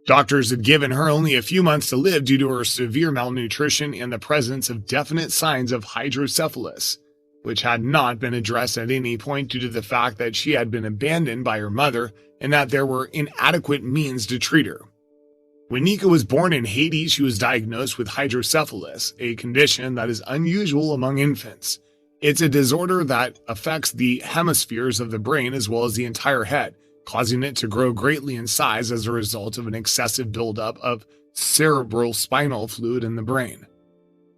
Doctors had given her only a few months to live due to her severe malnutrition and the presence of definite signs of hydrocephalus, which had not been addressed at any point due to the fact that she had been abandoned by her mother and that there were inadequate means to treat her. When Nika was born in Haiti, she was diagnosed with hydrocephalus, a condition that is unusual among infants. It's a disorder that affects the hemispheres of the brain as well as the entire head, causing it to grow greatly in size as a result of an excessive buildup of cerebral spinal fluid in the brain.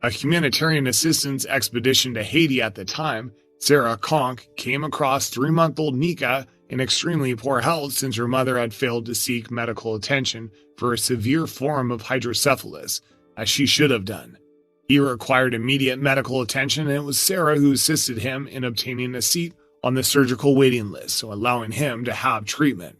A humanitarian assistance expedition to Haiti at the time, Sarah Conk came across 3-month-old Nika in extremely poor health since her mother had failed to seek medical attention for a severe form of hydrocephalus, as she should have done. He required immediate medical attention, and it was Sarah who assisted him in obtaining a seat on the surgical waiting list, so allowing him to have treatment.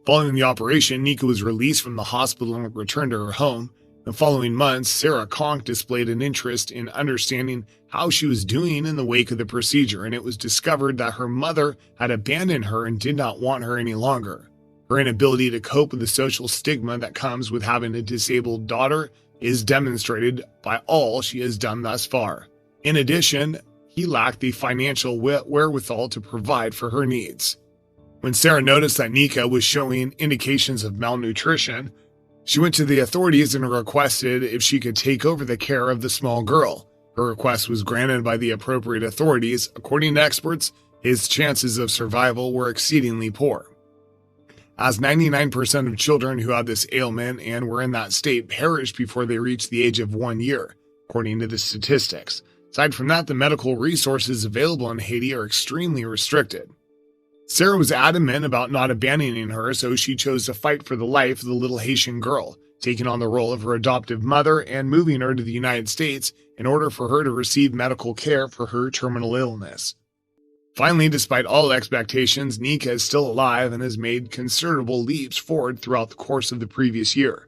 Following the operation, Nika was released from the hospital and returned to her home. The following months, Sarah Conk displayed an interest in understanding how she was doing in the wake of the procedure, and it was discovered that her mother had abandoned her and did not want her any longer. Her inability to cope with the social stigma that comes with having a disabled daughter is demonstrated by all she has done thus far. In addition, he lacked the financial wherewithal to provide for her needs. When Sarah noticed that Nika was showing indications of malnutrition, she went to the authorities and requested if she could take over the care of the small girl. Her request was granted by the appropriate authorities. According to experts, his chances of survival were exceedingly poor, as 99% of children who had this ailment and were in that state perished before they reached the age of 1 year, according to the statistics. Aside from that, the medical resources available in Haiti are extremely restricted. Sarah was adamant about not abandoning her, so she chose to fight for the life of the little Haitian girl, taking on the role of her adoptive mother and moving her to the United States in order for her to receive medical care for her terminal illness. Finally, despite all expectations, Nika is still alive and has made considerable leaps forward throughout the course of the previous year.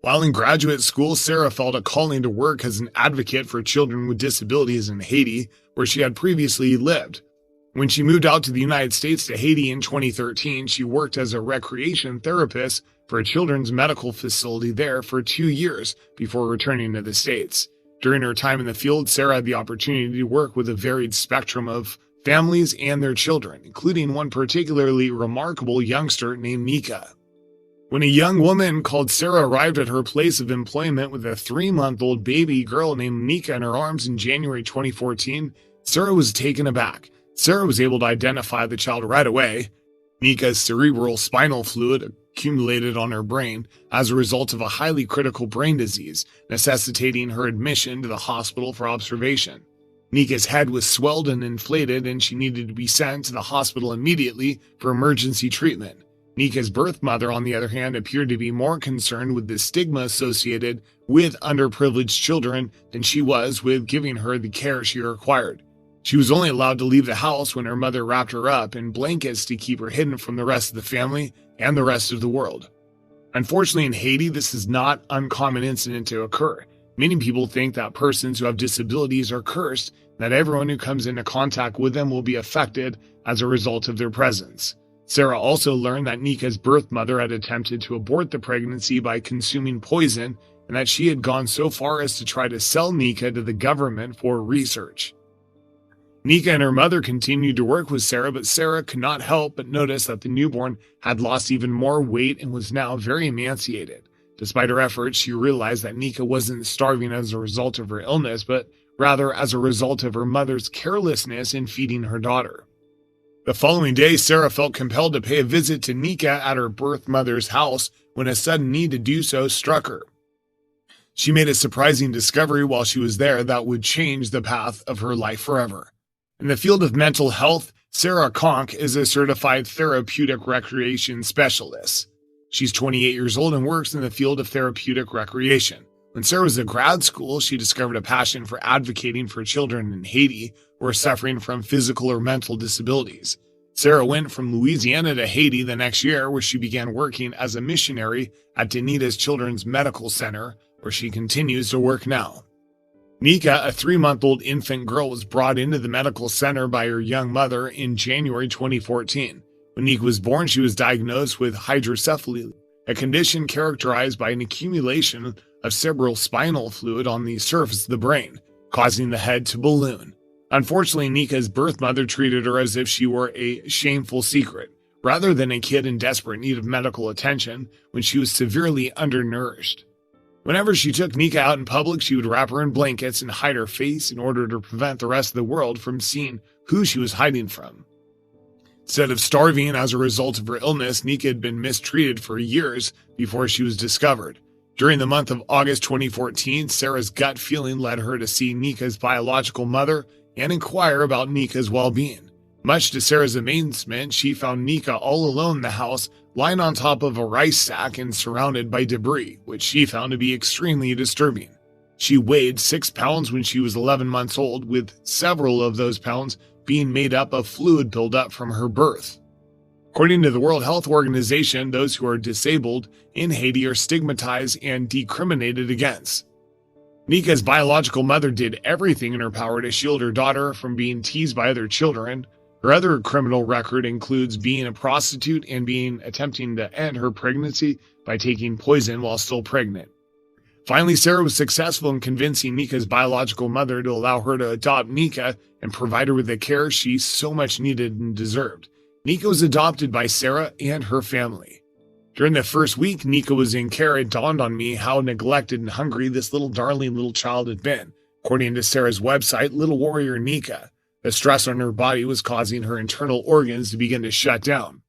While in graduate school, Sarah felt a calling to work as an advocate for children with disabilities in Haiti, where she had previously lived. When she moved out to the United States to Haiti in 2013, she worked as a recreation therapist for a children's medical facility there for 2 years before returning to the States. During her time in the field, Sarah had the opportunity to work with a varied spectrum of families and their children, including one particularly remarkable youngster named Nika. When a young woman called Sarah arrived at her place of employment with a 3-month-old baby girl named Nika in her arms in January 2014, Sarah was taken aback. Sarah was able to identify the child right away. Nika's cerebral spinal fluid accumulated on her brain as a result of a highly critical brain disease, necessitating her admission to the hospital for observation. Nika's head was swelled and inflated, and she needed to be sent to the hospital immediately for emergency treatment. Nika's birth mother, on the other hand, appeared to be more concerned with the stigma associated with underprivileged children than she was with giving her the care she required. She was only allowed to leave the house when her mother wrapped her up in blankets to keep her hidden from the rest of the family and the rest of the world. Unfortunately, in Haiti, this is not an uncommon incident to occur. Many people think that persons who have disabilities are cursed, and that everyone who comes into contact with them will be affected as a result of their presence. Sarah also learned that Nika's birth mother had attempted to abort the pregnancy by consuming poison, and that she had gone so far as to try to sell Nika to the government for research. Nika and her mother continued to work with Sarah, but Sarah could not help but notice that the newborn had lost even more weight and was now very emaciated. Despite her efforts, she realized that Nika wasn't starving as a result of her illness, but rather as a result of her mother's carelessness in feeding her daughter. The following day, Sarah felt compelled to pay a visit to Nika at her birth mother's house when a sudden need to do so struck her. She made a surprising discovery while she was there that would change the path of her life forever. In the field of mental health, Sarah Conk is a certified therapeutic recreation specialist. She's 28 years old and works in the field of therapeutic recreation. When Sarah was in grad school, she discovered a passion for advocating for children in Haiti who are suffering from physical or mental disabilities. Sarah went from Louisiana to Haiti the next year, where she began working as a missionary at Danita's Children's Medical Center, where she continues to work now. Nika, a 3-month-old infant girl, was brought into the medical center by her young mother in January 2014. When Nika was born, she was diagnosed with hydrocephalus, a condition characterized by an accumulation of cerebrospinal fluid on the surface of the brain, causing the head to balloon. Unfortunately, Nika's birth mother treated her as if she were a shameful secret, rather than a kid in desperate need of medical attention when she was severely undernourished. Whenever she took Nika out in public, she would wrap her in blankets and hide her face in order to prevent the rest of the world from seeing who she was hiding from. Instead of starving as a result of her illness, Nika had been mistreated for years before she was discovered. During the month of August 2014, Sarah's gut feeling led her to see Nika's biological mother and inquire about Nika's well-being. Much to Sarah's amazement, she found Nika all alone in the house, lying on top of a rice sack and surrounded by debris, which she found to be extremely disturbing. She weighed 6 pounds when she was 11 months old, with several of those pounds being made up of fluid buildup from her birth. According to the World Health Organization, those who are disabled in Haiti are stigmatized and discriminated against. Nika's biological mother did everything in her power to shield her daughter from being teased by other children. Her other criminal record includes being a prostitute and attempting to end her pregnancy by taking poison while still pregnant. Finally, Sarah was successful in convincing Nika's biological mother to allow her to adopt Nika and provide her with the care she so much needed and deserved. Nika was adopted by Sarah and her family. During the first week Nika was in care, it dawned on me how neglected and hungry this little darling little child had been. According to Sarah's website, Little Warrior Nika, the stress on her body was causing her internal organs to begin to shut down.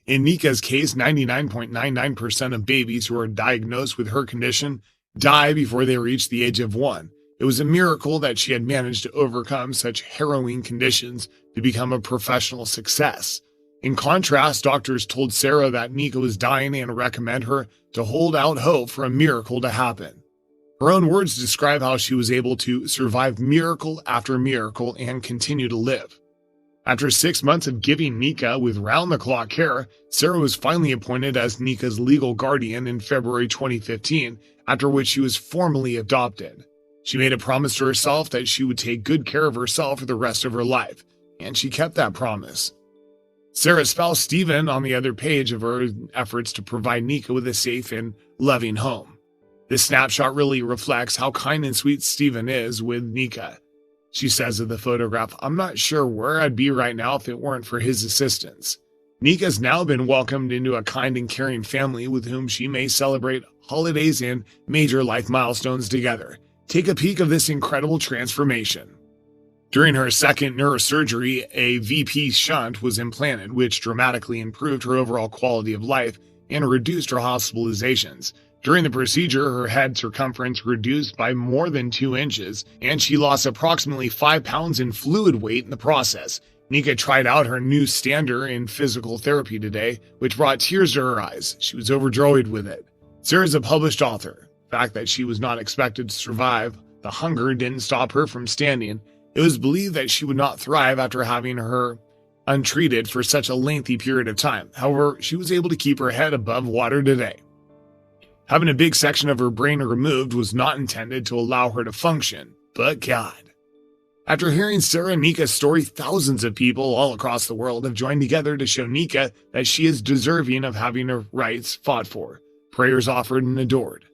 In Nika's case, 99.99% of babies who are diagnosed with her condition die before they reach the age of 1. It was a miracle that she had managed to overcome such harrowing conditions to become a professional success. In contrast, doctors told Sarah that Nika was dying and recommend her to hold out hope for a miracle to happen. Her own words describe how she was able to survive miracle after miracle and continue to live. After 6 months of giving Nika with round-the-clock care, Sarah was finally appointed as Nika's legal guardian in February 2015, after which she was formally adopted. She made a promise to herself that she would take good care of herself for the rest of her life, and she kept that promise. Sarah's spouse Stephen on the other page of her efforts to provide Nika with a safe and loving home. This snapshot really reflects how kind and sweet Stephen is with Nika. She says of the photograph, "I'm not sure where I'd be right now if it weren't for his assistance." Nika's now been welcomed into a kind and caring family with whom she may celebrate holidays and major life milestones together. Take a peek of this incredible transformation. During her second neurosurgery, a VP shunt was implanted, which dramatically improved her overall quality of life and reduced her hospitalizations. During the procedure, her head circumference reduced by more than 2 inches, and she lost approximately 5 pounds in fluid weight in the process. Nika tried out her new standard in physical therapy today, which brought tears to her eyes. She was overjoyed with it. Sarah's a published author. The fact that she was not expected to survive the hunger didn't stop her from standing. It was believed that she would not thrive after having her untreated for such a lengthy period of time. However, she was able to keep her head above water today. Having a big section of her brain removed was not intended to allow her to function, but God. After hearing Sarah and Nika's story, thousands of people all across the world have joined together to show Nika that she is deserving of having her rights fought for, prayers offered and adored.